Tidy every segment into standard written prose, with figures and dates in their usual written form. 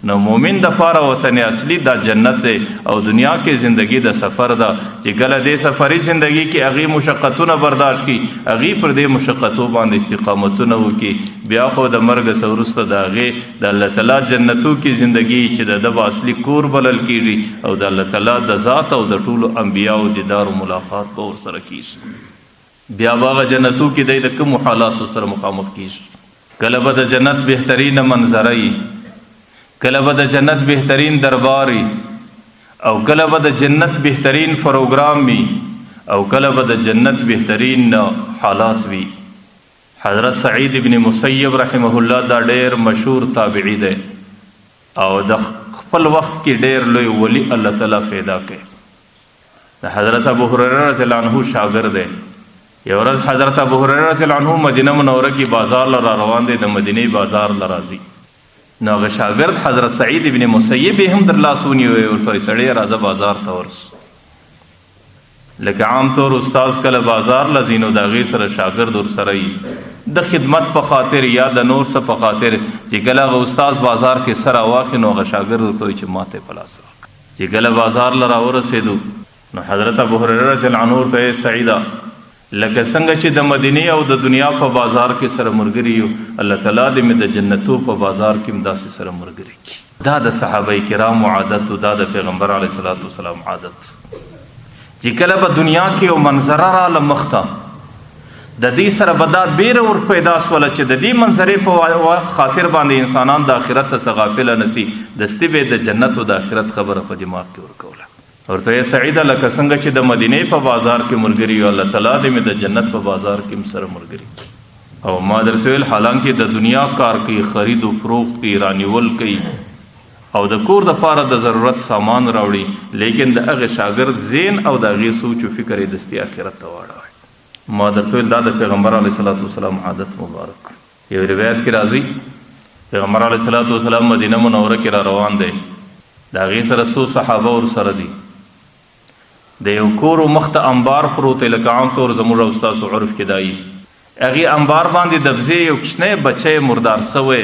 نو مومن د پاره وطن اصلي دا جنت دی او دنیا کې زندگی د سفر ده چې کله دې سفري زندگی کې هغه مشقتونه برداشت کی هغه پر دې مشقتو باندې استقامتونه وکي بیا خو د مرګ سورسته د هغه د الله تعالی جنتو کې زندگی چې د اصلي کور بلل کیږي او د الله تعالی د ذات او د ټولو انبیاء او دیدار او ملاقات به ور سره کیږي بیا باغ جنتو کې د کوم حالات سره مخامخ کیږي کله به د جنت بهترین منظرې کله به د جنت بهترین درباري او کله به د جنت بهترین پروګرام وي او کله به د جنت بهترین حالات وي حضرت سعید ابن مسیب رحمه الله دا ډېر مشهور تابعی دی او د خپل وخت کې ډېر لوی ولی الله تعالی پیدا کړ د حضرت ابو هريره رضی الله عنه شاګرد دی یو ورځ حضرت ابو هريره رضی الله عنه مدینه منوره کې بازار لره روان دی د مدینه بازار لرازي نو هغه شاګرد حضرت سعید ابن مسیب هم در لاسونی وي ورته سړی راځه بازار ته ورس لکه عام طور استاد کله بازار لزینو د هغې سره شاګرد ورسره د خدمت په خاطر یا د نور څه په خاطر چې کله هغه استاد بازار کې سره واخلي نو هغه شاګرد ورته وایي چې ماته په لاس راکړه چې کله بازار له راورسېدو نو حضرت ابو هريره رضی الله عنه ورته سعیده لکه څنګه چې د مدینه او د دنیا په بازار کې سره مرګري یو الله تعالی دې مې د جنتو په بازار کې مداسې سره مرګري کی دا د صحابه کرام عادت دا د پیغمبر علیه الصلاۃ والسلام عادت چې کله په دنیا کې یو منظره را لمخته د دې سره به دا بیره ور پیدا سوله چې د دې منظرې په خاطر باندې انسانان د آخرت څخه غافل نسی دستي به د جنت او د آخرت خبره په دماغ کې ورکوله ورته سعیده لکه څنګه چې د مدینه په بازار کې مرګري او الله تعالی دې مې د جنت په بازار کې سره مرګري او ما درته ویل حالانکه د دنیا کار کوي خرید او فروخت کوي رانیول کوي او د کور د پاره د ضرورت سامان راوړي لیکن د هغه شاګرد زین او د هغه سوچ او فکر یې دستي آخرت ته واړوي ما درته ویل دا د پیغمبر علیه الصلاۃ والسلام عادت مبارک یو روایت کې راځي پیغمبر علیه الصلاۃ والسلام مدینه منوره کې را روان دی د هغې سره څو صحابه ورسره دي د یو کور مخته انبار پروت لکه عام طور زموږ او ستاسو عرف کې دایي هغې انبار باندې د بزې یو کوچنی بچی مردار سوی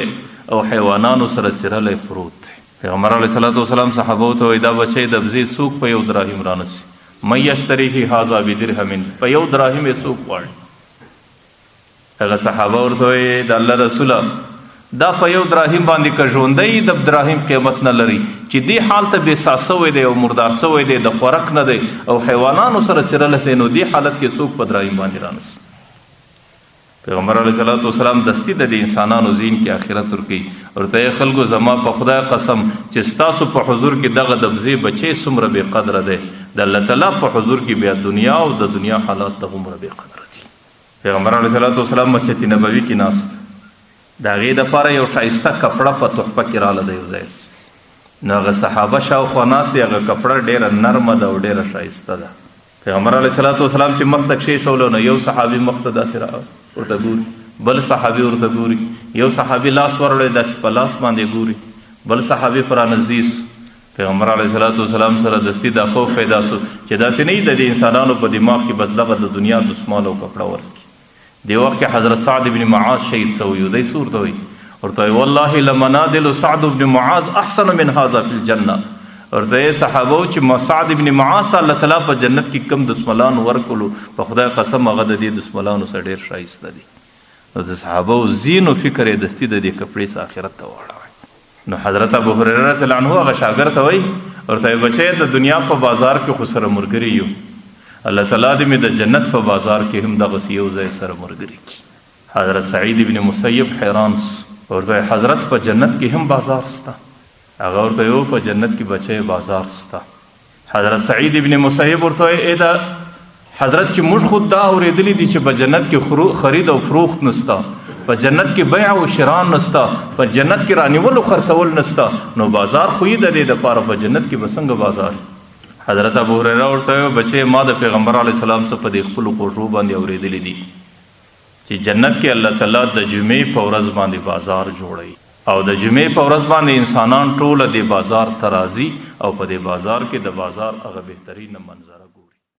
او حیوانانو سره څیرلی پروت دی پیغمبر علیه صلات وسلام صحابو ته وایي دا بچی د بزې څوک په یو دراهم رانسي من یشتریه هذا بدرهم په یو دراهم یې څوک غواړي هغه صحابه ورته وایي د الله رسوله دا په یو دراهم باندې که ژوندی د دراهم قیمت نه لري چې دې حال ته بې ساه سوی دی او مردار سوی دی د خوراک نه دی او حیوانانو سره څیرلی دی نو دې حالت کې څوک په دراهم باندې رانسي پیغمبر علیه صلات وسلام دستي د دې انسانانو ذهن کې آخرت ورکوي ورته خلکو زما په خدای قسم چې ستاسو په حضور کې دغه د بزې بچی څومره بې قدره دی د الله تعالی په حضور کې بیا دنیا او د دنیا حالات د هومره بې قدره دي پیغمبر علیه صلات وسلام مسجد نبوي کې ناست د هغې دپاره یو ښایسته کپړه په تحفه کې راله د یو ځای نو هغه صحابه شاوخوا ناست دي هغه کپړه ډېره نرمه ده او ډېره ښایسته ده پیغمبر علیه صلات وسلام چې مخ ته کښېښولو نو یو صحابي مخ ته داسې ورته ګوري بل صحابي ورته ګوري یو صحابي لاس وروړی داسې په لاس باندې ګوري بل صحابي پر رانږدې سو پیغمبر علیه صلات وسلام سره دستي دا خوف پیدا سو چې داسې نه وي د دې انسانانو په دماغ کې بس دغه د دنیا دسمال او کپړه ورکړي دی وخت کې حضرت سعد بن معاذ شهید سوی و دی ورته وایي ورته والله لمنادل سعد بن معاذ احسن من هذا في الجنه ورته صحابه چې سعد بن معاذ ته الله تعالی په جنت کې کم دسملان ورکړو په خدای قسم هغه د دې دسملانو سره ډېر ښایسته دي نو د صحابه زین او فکر یې دستي د دې کپړې څخه آخرت ته واړوي نو حضرت ابو هريره رضی الله عنه هغه شاګرد ته وایي ورته بچی د دنیا په بازار کې خو سره مرګري یو الله تعالی دې مې د جنت په بازار کې هم دغسې یو ځای سره مرګري کړي حضرت سعید ابن مسیب حیران سو ورته حضرت په جنت کې هم بازار سته هغه ورته یو په جنت کې بچی بازار سته حضرت سعید ابن مسیب ورته وایي ای دا حضرت چې موږ خود دا اورېدلی دي چې په جنت کې خرید او فروخت نسته په جنت کې بیع او شران نسته په جنت کې رانیول او خرڅول نسته نو بازار خو یې د دې دپاره په جنت کې به څنګه بازار حضرت ابو هريره ورته بچی ما د پیغمبر علیه السلام څخه په دې خپلو خوږو باندې اورېدلی دي چې جنت کې الله تعالی د جمعې په ورځ باندې بازار جوړوي او د جمعې په ورځ باندې انسانان ټوله د بازار ته راځي او په دې بازار کې د بازار هغه بهترینه منظره